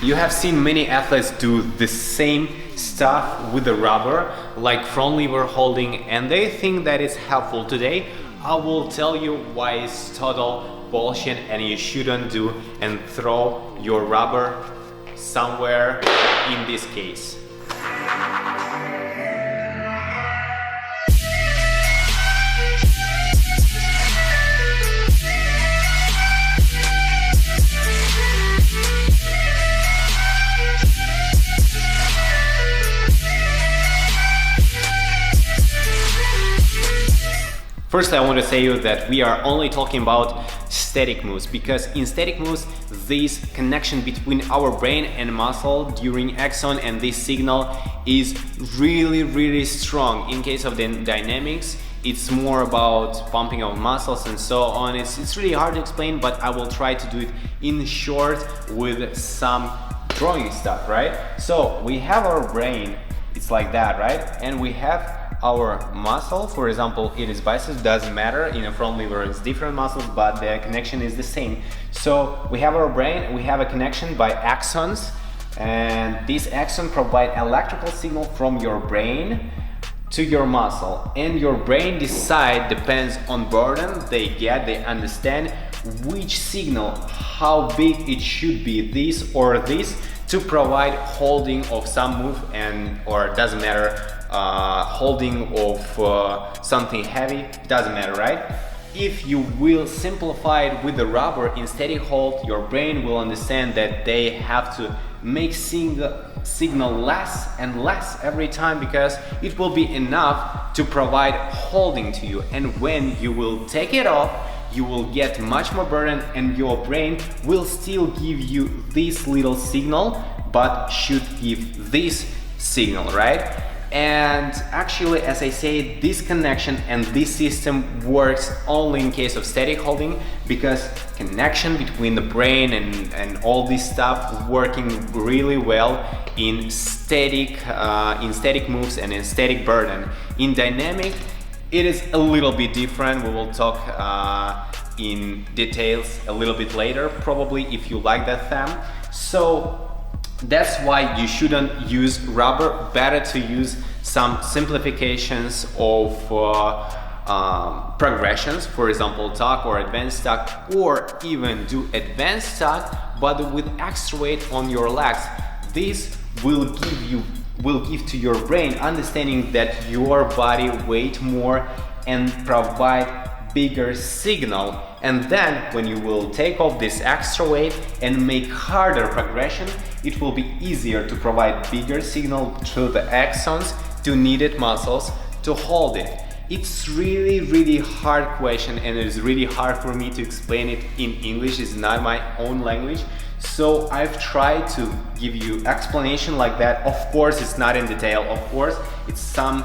You have seen many athletes do the same stuff with the rubber, like front lever holding, and they think that it's helpful. Today I will tell you why it's total bullshit and you shouldn't do and throw your rubber somewhere in this case. First, I want to say you that we are only talking about static moves, because in static moves, this connection between our brain and muscle during axon and this signal is really strong. In case of the dynamics, it's more about pumping of muscles and so on. It's really hard to explain, but I will try to do it in short with some drawing stuff, right? So we have our brain, it's like that, right? And we have our muscle, for example, it is biceps, doesn't matter, in a front lever it's different muscles, but the connection is the same. So we have our brain, we have a connection by axons, and this axon provide electrical signal from your brain to your muscle, and your brain decide, depends on burden they understand which signal, how big it should be, this or this, to provide holding of some move, and or doesn't matter, holding of something heavy, doesn't matter, right? If you will simplify it with the rubber in static hold, your brain will understand that they have to make signal less and less every time, because it will be enough to provide holding to you, and when you will take it off, you will get much more burden, and your brain will still give you this little signal, but should give this signal, right? And actually, as I say, this connection and this system works only in case of static holding, because connection between the brain and all this stuff working really well in static moves and in static burden. In dynamic, it is a little bit different. We will talk in details a little bit later, probably, if you like that theme. So that's why you shouldn't use rubber. Better to use some simplifications of progressions, for example, tuck or advanced tuck, or even do advanced tuck but with extra weight on your legs. This will give to your brain understanding that your body weight more and provide bigger signal, and then when you will take off this extra weight and make harder progression, it will be easier to provide bigger signal to the axons, to needed muscles to hold it. It's really hard question, and it is really hard for me to explain it in English. It's not my own language, so I've tried to give you explanation like that. Of course, it's not in detail, of course, it's some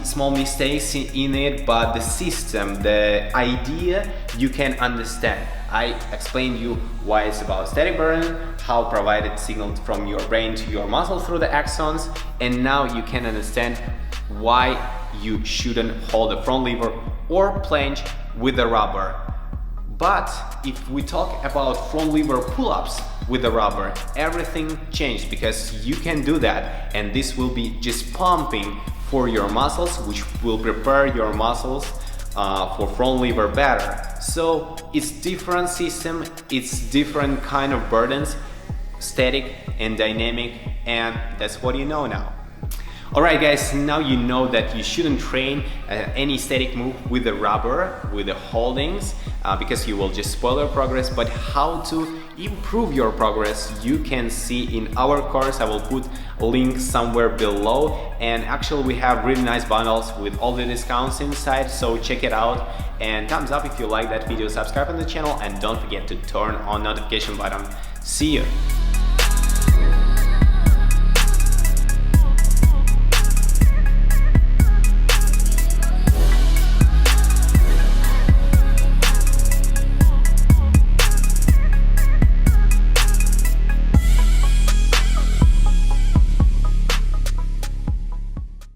small mistakes in it, but the system, the idea, you can understand. I explained you why it's about static burden, how provided signal from your brain to your muscle through the axons, and now you can understand why you shouldn't hold a front lever or planche with the rubber. But if we talk about front lever pull-ups with the rubber, everything changed, because you can do that, and this will be just pumping for your muscles, which will prepare your muscles for front lever better. So it's different system, it's different kind of burdens, static and dynamic, and that's what you know now. Alright guys, now you know that you shouldn't train any static move with the rubber, with the holdings, because you will just spoil your progress. But how to improve your progress, you can see in our course. I will put a link somewhere below, and actually we have really nice bundles with all the discounts inside, so check it out. And thumbs up if you like that video, subscribe on the channel, and don't forget to turn on notification button. See you!